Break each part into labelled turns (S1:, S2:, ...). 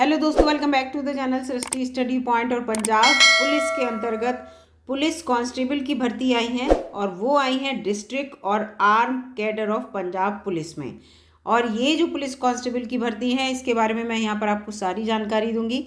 S1: Hello दोस्तों, welcome back to the channel Srishti study point. और Punjab police के अंतर्गत पुलिस कांस्टेबल की भर्ती आई है और वो आई है डिस्ट्रिक्ट और arm cadre of Punjab police में। और ये जो पुलिस कांस्टेबल की भर्ती है इसके बारे में मैं यहाँ पर आपको सारी जानकारी दूंगी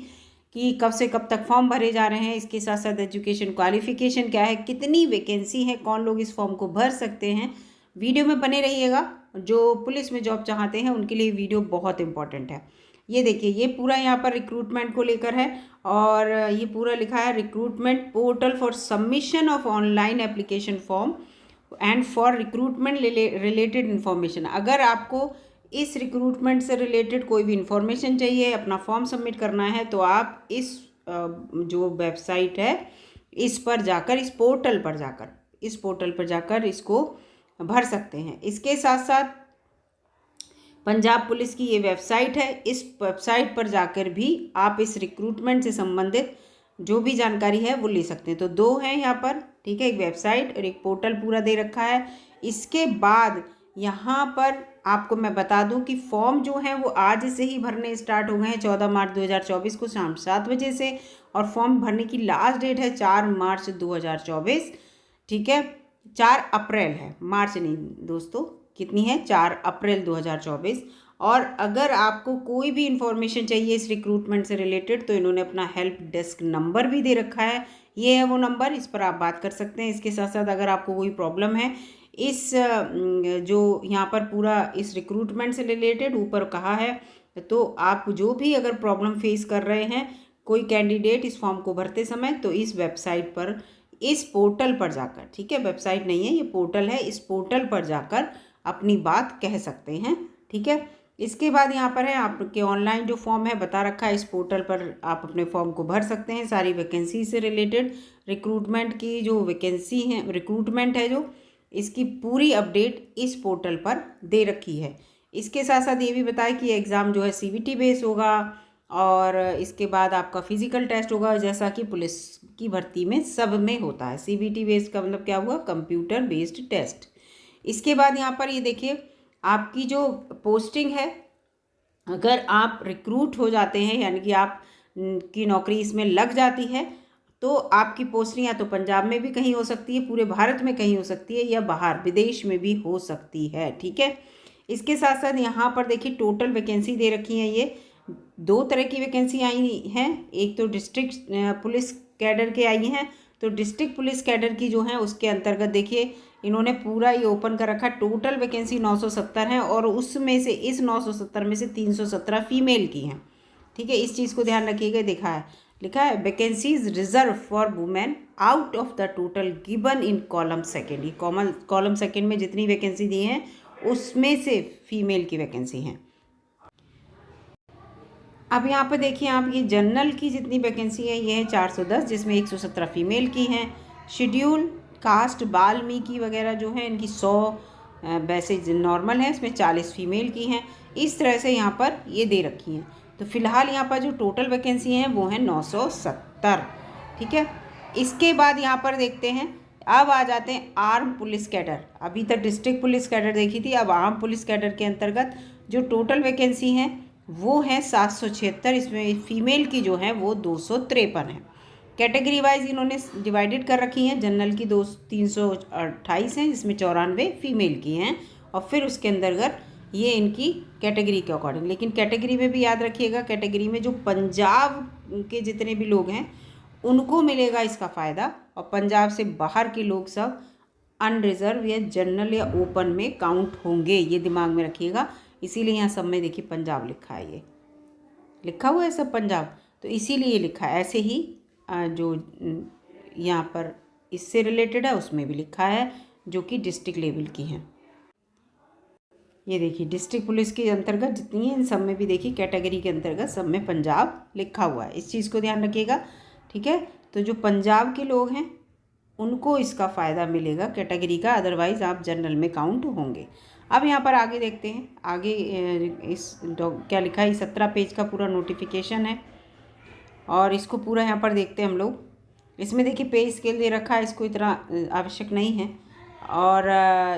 S1: कि कब से कब तक फॉर्म भरे जा रहे हैं, इसके साथ साथ एजुकेशन क्वालिफिकेशन क्या है, कितनी वैकेंसी है, कौन लोग इस फॉर्म को भर सकते हैं। वीडियो में बने रहिएगा। जो पुलिस में जॉब चाहते हैं उनके लिए वीडियो बहुत इंपॉर्टेंट है। ये देखिए, ये पूरा यहाँ पर रिक्रूटमेंट को लेकर है और ये पूरा लिखा है recruitment portal for submission of online application form and for recruitment related information. अगर आपको इस रिक्रूटमेंट से रिलेटेड कोई भी इंफॉर्मेशन चाहिए, अपना फॉर्म सबमिट करना है, तो आप इस जो वेबसाइट है इस पर जाकर, इस पोर्टल पर जाकर इसको भर सकते हैं। इसके साथ साथ पंजाब पुलिस की ये वेबसाइट है, इस वेबसाइट पर जाकर भी आप इस रिक्रूटमेंट से संबंधित जो भी जानकारी है वो ले सकते हैं। तो दो हैं यहाँ पर, ठीक है, एक वेबसाइट और एक पोर्टल पूरा दे रखा है। इसके बाद यहाँ पर आपको मैं बता दूं कि फॉर्म जो है वो आज से ही भरने स्टार्ट हो गए हैं, 14 मार्च 2024 को शाम 7 बजे से। और फॉर्म भरने की लास्ट डेट है 4 मार्च 2024, ठीक है। 4 अप्रैल है, मार्च नहीं दोस्तों, कितनी है, 4 अप्रैल 2024। और अगर आपको कोई भी इंफॉर्मेशन चाहिए इस रिक्रूटमेंट से रिलेटेड तो इन्होंने अपना हेल्प डेस्क नंबर भी दे रखा है। ये है वो नंबर, इस पर आप बात कर सकते हैं। इसके साथ साथ अगर आपको कोई प्रॉब्लम है इस जो यहाँ पर पूरा इस रिक्रूटमेंट से रिलेटेड ऊपर कहा है, तो आप जो भी अगर प्रॉब्लम फेस कर रहे हैं कोई कैंडिडेट इस फॉर्म को भरते समय, तो इस वेबसाइट पर, इस पोर्टल पर जाकर, ठीक है, वेबसाइट नहीं है ये पोर्टल है, इस पोर्टल पर जाकर अपनी बात कह सकते हैं, ठीक है। इसके बाद यहाँ पर है आपके ऑनलाइन जो फॉर्म है बता रखा है, इस पोर्टल पर आप अपने फॉर्म को भर सकते हैं। सारी वैकेंसी से रिलेटेड रिक्रूटमेंट की जो वैकेंसी है, रिक्रूटमेंट है जो, इसकी पूरी अपडेट इस पोर्टल पर दे रखी है। इसके साथ साथ ये भी बताया कि एग्ज़ाम जो है CBT बेस होगा और इसके बाद आपका फिजिकल टेस्ट होगा, जैसा कि पुलिस की भर्ती में सब में होता है। CBT बेस का मतलब क्या हुआ, कंप्यूटर बेस्ड टेस्ट। इसके बाद यहाँ पर ये देखिए, आपकी जो पोस्टिंग है, अगर आप रिक्रूट हो जाते हैं यानी कि आप की नौकरी इसमें लग जाती है, तो आपकी पोस्टिंग या तो पंजाब में भी कहीं हो सकती है, पूरे भारत में कहीं हो सकती है, या बाहर विदेश में भी हो सकती है, ठीक है। इसके साथ साथ यहाँ पर देखिए टोटल वैकेंसी दे रखी है। ये 2 तरह की वैकेंसी आई हैं, एक तो डिस्ट्रिक्ट पुलिस कैडर के आई हैं। तो डिस्ट्रिक्ट पुलिस कैडर की जो है उसके अंतर्गत देखिए इन्होंने पूरा ये ओपन कर रखा है। टोटल वैकेंसी 970 है और उसमें से, इस 970 में से 317 फीमेल की हैं, ठीक है। इस चीज़ को ध्यान रखिएगा। लिखा है vacancies reserve for women out of the total given in column second. ये कॉलम सेकेंड में जितनी वैकेंसी दी हैं उसमें से फीमेल की वैकेंसी हैं। अब यहाँ पर देखिए आप, ये जनरल की जितनी वैकेंसी है ये है 410, जिसमें 117 फीमेल की हैं। शेड्यूल कास्ट वाल्मीकि वगैरह जो है इनकी 100 वैसे नॉर्मल है, इसमें 40 फीमेल की हैं। इस तरह से यहाँ पर ये दे रखी हैं। तो फिलहाल यहाँ पर जो टोटल वैकेंसी हैं वो है 970, ठीक है। इसके बाद यहाँ पर देखते हैं, अब आ जाते हैं आर्म पुलिस कैडर। अभी तक डिस्ट्रिक्ट पुलिस कैडर देखी थी, अब आर्म पुलिस कैडर के अंतर्गत जो टोटल वैकेंसी हैं वो है 776। इसमें फीमेल की जो है वो 253 है। कैटेगरी वाइज इन्होंने डिवाइडेड कर रखी हैं। जनरल की 328 हैं, जिसमें 94 फीमेल की हैं। और फिर उसके अंतर्गत ये इनकी कैटेगरी के अकॉर्डिंग, लेकिन कैटेगरी में भी याद रखिएगा, कैटेगरी में जो पंजाब के जितने भी लोग हैं उनको मिलेगा इसका फ़ायदा, और पंजाब से बाहर के लोग सब अनरिजर्व या जनरल या ओपन में काउंट होंगे, ये दिमाग में रखिएगा। इसीलिए यहाँ सब में देखिए पंजाब लिखा है, ये लिखा हुआ है सब पंजाब, तो इसीलिए ये लिखा है। ऐसे ही जो यहाँ पर इससे रिलेटेड है उसमें भी लिखा है, जो कि डिस्ट्रिक्ट लेवल की हैं। ये देखिए डिस्ट्रिक्ट पुलिस के अंतर्गत जितनी है इन सब में भी देखिए कैटेगरी के अंतर्गत सब में पंजाब लिखा हुआ है। इस चीज़ को ध्यान रखिएगा, ठीक है। तो जो पंजाब के लोग हैं उनको इसका फ़ायदा मिलेगा कैटेगरी का, अदरवाइज़ आप जनरल में काउंट होंगे। अब यहाँ पर आगे देखते हैं, आगे इस क्या लिखा है, 17 पेज का पूरा नोटिफिकेशन है और इसको पूरा यहाँ पर देखते हैं हम लोग। इसमें देखिए पे स्केल दे रखा है, इसको इतना आवश्यक नहीं है और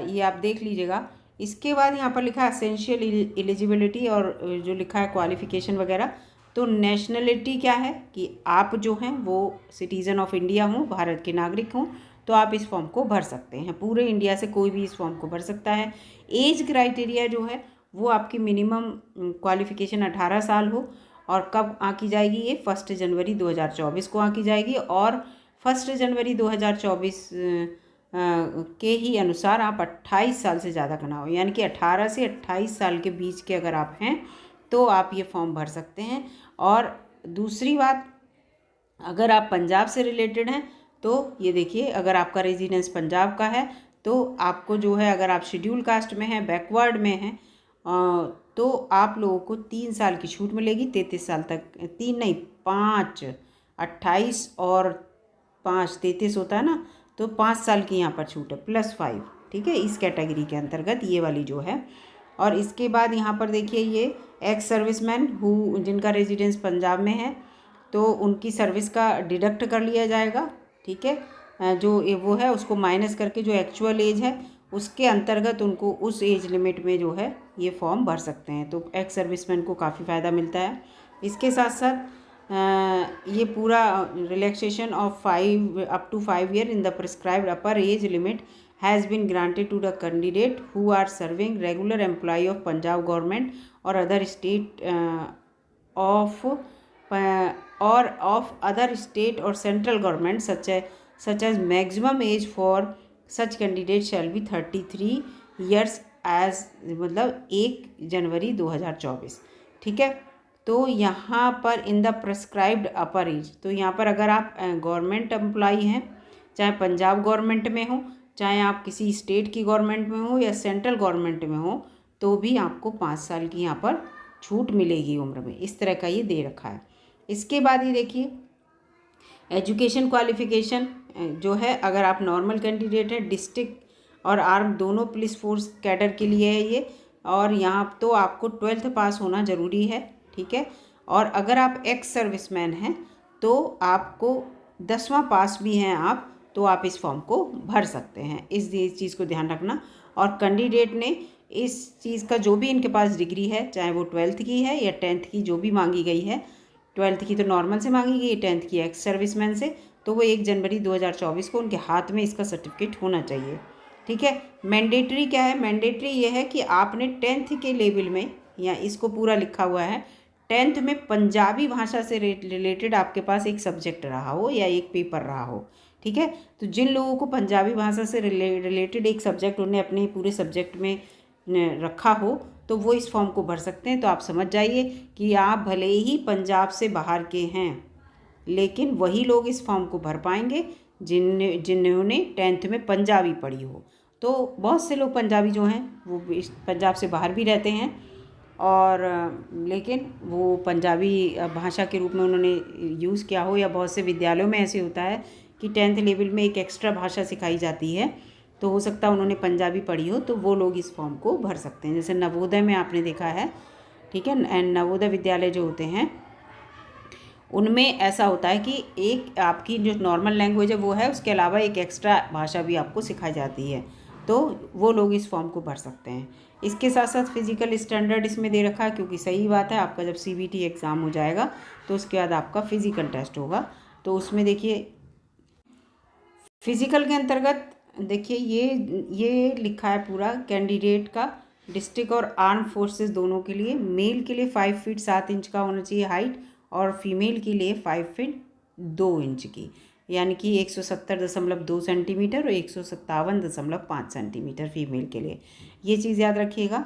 S1: ये आप देख लीजिएगा। इसके बाद यहाँ पर लिखा है एसेंशियल एलिजिबिलिटी और जो लिखा है क्वालिफ़िकेशन वगैरह, तो नेशनलिटी क्या है कि आप जो हैं वो सिटीज़न ऑफ इंडिया हों, भारत के नागरिक हों, तो आप इस फॉर्म को भर सकते हैं। पूरे इंडिया से कोई भी इस फॉर्म को भर सकता है। एज क्राइटेरिया जो है वो आपकी मिनिमम क्वालिफ़िकेशन 18 साल हो, और कब आंकी जाएगी ये 1 जनवरी 2024 को आंकी जाएगी, और 1 जनवरी 2024 के ही अनुसार आप 28 साल से ज़्यादा का ना हो, यानी कि 18 से 28 साल के बीच के अगर आप हैं तो आप ये फॉर्म भर सकते हैं। और दूसरी बात, अगर आप पंजाब से रिलेटेड हैं तो ये देखिए, अगर आपका रेजिडेंस पंजाब का है तो आपको जो है, अगर आप शेड्यूल कास्ट में हैं, बैकवर्ड में हैं, तो आप लोगों को 3 साल की छूट मिलेगी। 33 साल तक, 3 नहीं 5, 28 और 5 33 होता है ना, तो 5 साल की यहाँ पर छूट है +5, ठीक है, इस कैटेगरी के अंतर्गत ये वाली जो है। और इसके बाद यहाँ पर देखिए, ये एक्स सर्विसमैन जिनका रेजिडेंस पंजाब में है तो उनकी सर्विस का डिडक्ट कर लिया जाएगा, ठीक है, जो वो है उसको माइनस करके जो एक्चुअल एज है उसके अंतर्गत उनको उस एज लिमिट में जो है ये फॉर्म भर सकते हैं। तो एक्स सर्विसमैन को काफ़ी फ़ायदा मिलता है। इसके साथ साथ ये पूरा relaxation of 5 up to 5 year in the prescribed upper age limit has been granted to the candidate who are serving regular employee of Punjab government or other state of other state or central government, such as maximum age for such candidate shall be 33 years as मतलब 1 जनवरी 2024, ठीक है। तो यहाँ पर in the prescribed upper as, तो यहाँ पर अगर आप गवर्नमेंट एम्प्लॉई हैं, चाहे पंजाब गवर्नमेंट में हो, चाहे आप किसी स्टेट की गवर्नमेंट में हो या सेंट्रल गवर्नमेंट में हो, तो भी आपको 5 साल की यहाँ पर छूट मिलेगी उम्र में। इस तरह का ये दे रखा है। इसके बाद ये देखिए, एजुकेशन क्वालिफिकेशन जो है, अगर आप नॉर्मल कैंडिडेट हैं, डिस्ट्रिक्ट और आर्म दोनों पुलिस फोर्स कैडर के लिए है ये, और यहाँ तो आपको 12th पास होना ज़रूरी है, ठीक है। और अगर आप एक्स सर्विसमैन हैं तो आपको 10वां पास भी हैं आप, तो आप इस फॉर्म को भर सकते हैं। इस चीज़ को ध्यान रखना। और कैंडिडेट ने इस चीज़ का जो भी इनके पास डिग्री है, चाहे वो 12th की है या 10th की जो भी मांगी गई है, 12th की तो नॉर्मल से मांगी गई, 10th की एक्स सर्विसमैन से, तो वो 1 जनवरी 2024 को उनके हाथ में इसका सर्टिफिकेट होना चाहिए, ठीक है। मैंडेटरी क्या है? मैंडेटरी ये है कि आपने 10th के लेवल में, या इसको पूरा लिखा हुआ है, 10th में पंजाबी भाषा से रिलेटेड आपके पास एक सब्जेक्ट रहा हो या एक पेपर रहा हो, ठीक है। तो जिन लोगों को पंजाबी भाषा से रिलेटेड एक सब्जेक्ट उन्हें अपने पूरे सब्जेक्ट में रखा हो, तो वो इस फॉर्म को भर सकते हैं। तो आप समझ जाइए कि आप भले ही पंजाब से बाहर के हैं, लेकिन वही लोग इस फॉर्म को भर पाएंगे जिन्होंने 10th में पंजाबी पढ़ी हो। तो बहुत से लोग पंजाबी जो हैं वो पंजाब से बाहर भी रहते हैं, और लेकिन वो पंजाबी भाषा के रूप में उन्होंने यूज़ किया हो, या बहुत से विद्यालयों में ऐसे होता है कि 10th लेवल में एक एक्स्ट्रा भाषा सिखाई जाती है, तो हो सकता है उन्होंने पंजाबी पढ़ी हो, तो वो लोग इस फॉर्म को भर सकते हैं। जैसे नवोदय में आपने देखा है, ठीक है, एंड नवोदय विद्यालय जो होते हैं उनमें ऐसा होता है कि एक आपकी जो नॉर्मल लैंग्वेज है वो है, उसके अलावा एक एक्स्ट्रा भाषा भी आपको सिखाई जाती है, तो वो लोग इस फॉर्म को भर सकते हैं। इसके साथ साथ फिज़िकल स्टैंडर्ड इसमें दे रखा है, क्योंकि सही बात है, आपका जब CBT एग्ज़ाम हो जाएगा तो उसके बाद आपका फिज़िकल टेस्ट होगा। तो उसमें देखिए, फिज़िकल के अंतर्गत देखिए ये लिखा है पूरा कैंडिडेट का, डिस्ट्रिक्ट और आर्म फोर्सेस दोनों के लिए। मेल के लिए 5 फीट 7 इंच का होना चाहिए हाइट, और फीमेल के लिए 5 फीट 2 इंच की, यानी कि 170.2 सेंटीमीटर और 157.5 सेंटीमीटर फीमेल के लिए। ये चीज़ याद रखिएगा।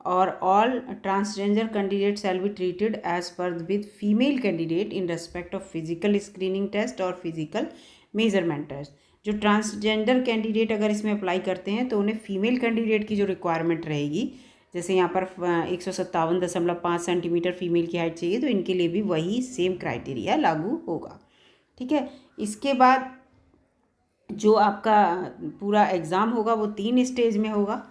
S1: और all transgender candidate shall be treated as par with female candidate in respect of physical screening test और फिजिकल मेजरमेंट टेस्ट। जो ट्रांसजेंडर कैंडिडेट अगर इसमें अप्लाई करते हैं तो उन्हें फीमेल कैंडिडेट की जो रिक्वायरमेंट रहेगी, जैसे यहाँ पर 157.5 सेंटीमीटर फीमेल की हाइट चाहिए, तो इनके लिए भी वही सेम क्राइटेरिया लागू होगा, ठीक है। इसके बाद जो आपका पूरा एग्ज़ाम होगा वो 3 स्टेज में होगा,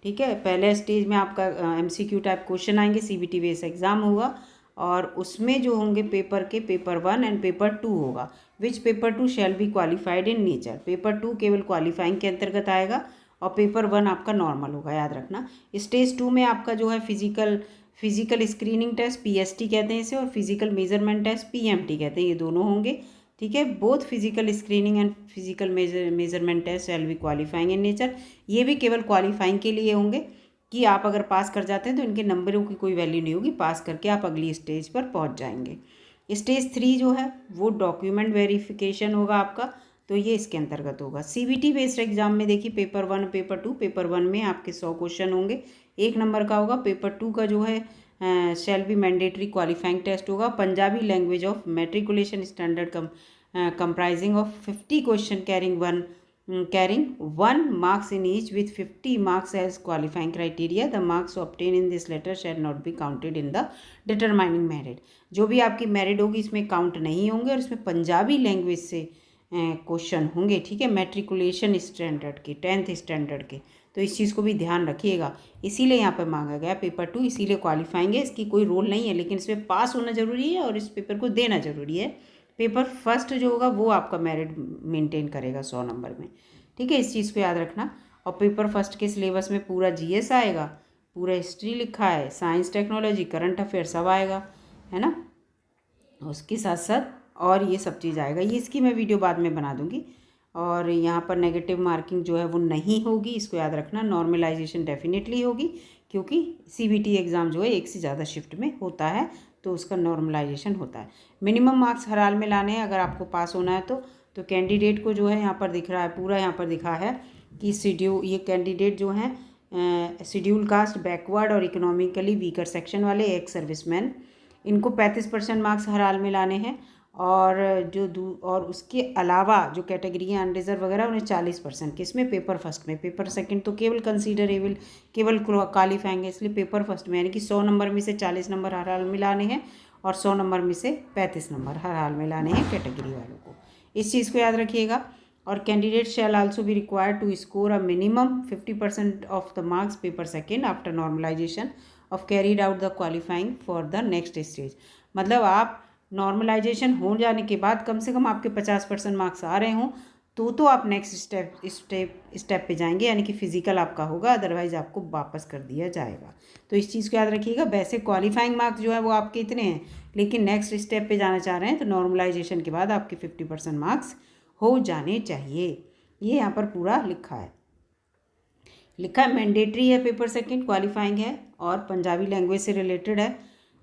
S1: ठीक है। पहले स्टेज में आपका MCQ टाइप क्वेश्चन आएंगे, CBT बेस एग्ज़ाम होगा, और उसमें जो होंगे पेपर 1 एंड पेपर 2 होगा। विच paper 2 shall be qualified in nature. Paper 2 केवल क्वालिफाइंग के अंतर्गत आएगा, और पेपर 1 आपका नॉर्मल होगा, याद रखना। स्टेज 2 में आपका जो है फिजिकल स्क्रीनिंग टेस्ट PST कहते हैं इसे, और फिजिकल मेजरमेंट टेस्ट PMT कहते हैं, ये दोनों होंगे। ठीक है, both physical screening and physical measurement test shall be qualifying in nature. ये भी केवल क्वालिफाइंग के लिए होंगे कि आप अगर पास कर जाते हैं तो इनके नंबरों की कोई वैल्यू नहीं होगी, पास करके आप अगली स्टेज पर पहुंच जाएंगे। स्टेज 3 जो है वो डॉक्यूमेंट वेरिफिकेशन होगा आपका, तो ये इसके अंतर्गत होगा। CBT बेस्ड एग्जाम में देखिए पेपर 1 पेपर 2, पेपर 1 में आपके 100 क्वेश्चन होंगे, 1 नंबर का होगा। पेपर 2 का जो है shall be mandatory qualifying test होगा। Punjabi language of matriculation standard comprising of 50 question carrying 1 marks in each with 50 marks as qualifying criteria. The marks obtained in this letter shall not be counted in the determining merit. जो भी आपकी merit होगी इसमें count नहीं होंगे, और इसमें Punjabi language से क्वेश्चन होंगे। ठीक है, मैट्रिकुलेशन स्टैंडर्ड के, 10th स्टैंडर्ड के, तो इस चीज़ को भी ध्यान रखिएगा। इसीलिए यहाँ पर मांगा गया पेपर 2, इसीलिए क्वालिफाइंग है, इसकी कोई रोल नहीं है, लेकिन इसमें पास होना ज़रूरी है और इस पेपर को देना ज़रूरी है। पेपर फर्स्ट जो होगा वो आपका मेरिट मेंटेन करेगा 100 नंबर में। ठीक है, इस चीज़ को याद रखना। और पेपर फर्स्ट के सिलेबस में पूरा GS आएगा, पूरा हिस्ट्री लिखा है, साइंस टेक्नोलॉजी करंट अफेयर सब आएगा, है ना। उसके साथ साथ और ये सब चीज़ आएगा, ये इसकी मैं वीडियो बाद में बना दूँगी। और यहाँ पर नेगेटिव मार्किंग जो है वो नहीं होगी, इसको याद रखना। नॉर्मलाइजेशन डेफिनेटली होगी, क्योंकि CBT एग्ज़ाम जो है एक से ज़्यादा शिफ्ट में होता है, तो उसका नॉर्मलाइजेशन होता है। मिनिमम मार्क्स हर हाल में लाने हैं अगर आपको पास होना है तो कैंडिडेट को जो है यहाँ पर दिख रहा है, पूरा यहाँ पर दिखा है कि ये कैंडिडेट जो हैं शेड्यूल कास्ट, बैकवर्ड और इकोनॉमिकली वीकर सेक्शन वाले, एक सर्विसमैन, इनको 35% मार्क्स हर हाल में लाने हैं। और और उसके अलावा जो कैटेगरी हैं अनरिजर्व वगैरह, उन्हें 40%, किसमें, पेपर फर्स्ट में। पेपर सेकंड तो केवल कंसीडरेबल, केवल क्वालिफाइंग है, इसलिए पेपर फर्स्ट में यानी कि 100 नंबर में से 40 नंबर हर हाल में लाने हैं, और 100 नंबर में से 35 नंबर हर हाल में लाने हैं कैटेगरी वालों को। इस चीज़ को याद रखिएगा। और candidate shall also be required to score a minimum 50% of the marks paper second after normalization of carried out the qualifying for the next stage. मतलब आप नॉर्मलाइजेशन हो जाने के बाद कम से कम आपके 50% मार्क्स आ रहे हों तो आप नेक्स्ट स्टेप पे जाएंगे, यानी कि फिजिकल आपका होगा, अदरवाइज आपको वापस कर दिया जाएगा। तो इस चीज़ को याद रखिएगा। वैसे क्वालिफाइंग मार्क्स जो है वो आपके इतने हैं, लेकिन नेक्स्ट स्टेप पे जाना चाह रहे हैं तो नॉर्मलाइजेशन के बाद आपके 50% मार्क्स हो जाने चाहिए। ये यहाँ पर पूरा लिखा है मैंडेटरी है, पेपर सेकेंड क्वालिफाइंग है और पंजाबी लैंग्वेज से रिलेटेड है,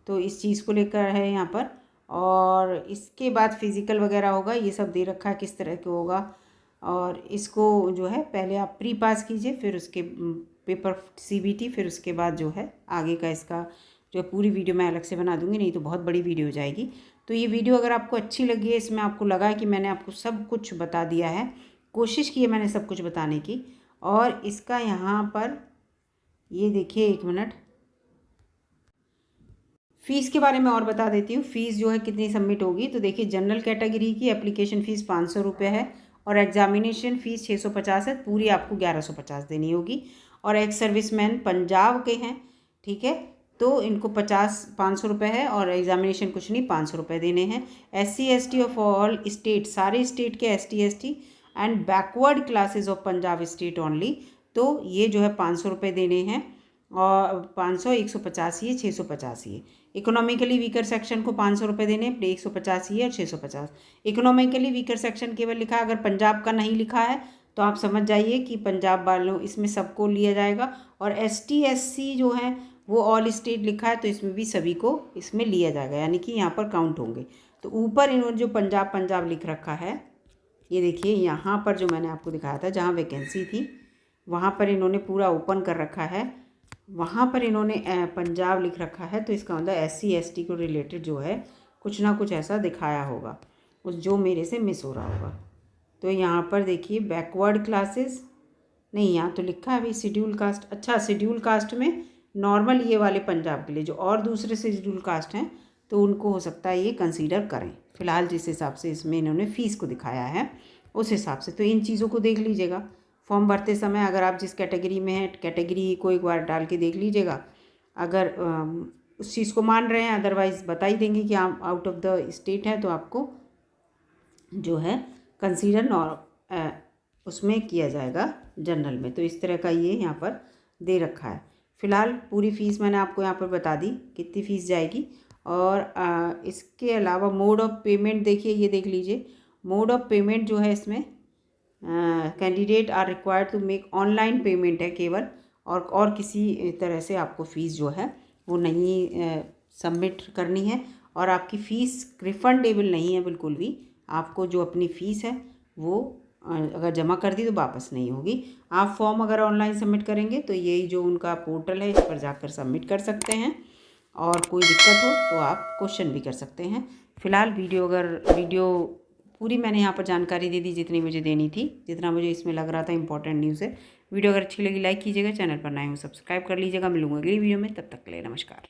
S1: तो इस चीज़ को लेकर है यहाँ पर। और इसके बाद फिज़िकल वगैरह होगा, ये सब दे रखा है किस तरह के होगा। और इसको जो है पहले आप प्री पास कीजिए, फिर उसके पेपर CBT, फिर उसके बाद जो है आगे का इसका जो पूरी वीडियो मैं अलग से बना दूंगी, नहीं तो बहुत बड़ी वीडियो हो जाएगी। तो ये वीडियो अगर आपको अच्छी लगी है, इसमें आपको लगा है कि मैंने आपको सब कुछ बता दिया है, कोशिश की है मैंने सब कुछ बताने की। और इसका यहाँ पर ये देखिए, 1 मिनट, फ़ीस के बारे में और बता देती हूँ। फ़ीस जो है कितनी सबमिट होगी, तो देखिए जनरल कैटेगरी की एप्लीकेशन फ़ीस 500 रुपये है, और एग्जामिनेशन फ़ीस 650 है, पूरी आपको 1150 देनी होगी। और एक सर्विसमैन पंजाब के हैं, ठीक है, तो इनको 500 रुपये है, और एग्जामिनेशन कुछ नहीं, 500 रुपये देने हैं। SC ST of all state, सारे स्टेट के ST ST and backward classes of Punjab state only, तो ये जो है 500 रुपये देने हैं। और 500, 185 है, 685 है। इकोनॉमिकली वीकर सेक्शन को 500 रुपये देने, 185 है और 650। इकोनॉमिकली वीकर सेक्शन केवल लिखा है, अगर पंजाब का नहीं लिखा है तो आप समझ जाइए कि पंजाब वालों इसमें सबको लिया जाएगा। और ST SC जो है वो ऑल स्टेट लिखा है, तो इसमें भी सभी को इसमें लिया जाएगा, यानी कि यहाँ पर काउंट होंगे। तो ऊपर इन्होंने जो पंजाब लिख रखा है, ये देखिए यहाँ पर जो मैंने आपको दिखाया था जहाँ वैकेंसी थी वहाँ पर इन्होंने पूरा ओपन कर रखा है, वहाँ पर इन्होंने पंजाब लिख रखा है, तो इसका मतलब SC ST को रिलेटेड जो है कुछ ना कुछ ऐसा दिखाया होगा, उस जो मेरे से मिस हो रहा होगा। तो यहाँ पर देखिए बैकवर्ड क्लासेस, नहीं यहाँ तो लिखा है अभी शेड्यूल कास्ट। अच्छा, शेड्यूल कास्ट में नॉर्मल ये वाले पंजाब के लिए, जो और दूसरे शेड्यूल कास्ट हैं तो उनको हो सकता है ये कंसीडर करें। फ़िलहाल जिस हिसाब से इसमें इन्होंने फ़ीस को दिखाया है उस हिसाब से, तो इन चीज़ों को देख लीजिएगा। फॉर्म भरते समय अगर आप जिस कैटेगरी में हैं, कैटेगरी को एक बार डाल के देख लीजिएगा, अगर उस चीज़ को मान रहे हैं, अदरवाइज़ बता ही देंगे कि आप आउट ऑफ द स्टेट है, तो आपको जो है कंसीडर उसमें किया जाएगा जनरल में। तो इस तरह का ये यहाँ पर दे रखा है। फ़िलहाल पूरी फ़ीस मैंने आपको यहाँ पर बता दी कितनी फ़ीस जाएगी। और इसके अलावा मोड ऑफ़ पेमेंट देखिए, ये देख लीजिए। मोड ऑफ़ पेमेंट जो है इसमें candidate are required to make online payment है केवल, और किसी तरह से आपको फ़ीस जो है वो नहीं सबमिट करनी है। और आपकी फ़ीस रिफ़ंडेबल नहीं है बिल्कुल भी। आपको जो अपनी फ़ीस है वो अगर जमा कर दी तो वापस नहीं होगी। आप फॉर्म अगर ऑनलाइन सबमिट करेंगे तो यही जो उनका पोर्टल है इस पर जाकर सबमिट कर सकते हैं, और कोई दिक्कत हो तो आप क्वेश्चन भी कर सकते हैं। फ़िलहाल वीडियो पूरी मैंने यहाँ पर जानकारी दे दी जितनी मुझे देनी थी, जितना मुझे इसमें लग रहा था इंपॉर्टेंट न्यूज़ है। वीडियो अगर अच्छी लगी लाइक कीजिएगा, चैनल पर नए हो सब्सक्राइब कर लीजिएगा। मिलूंगा अगली वीडियो में, तब तक के लिए नमस्कार।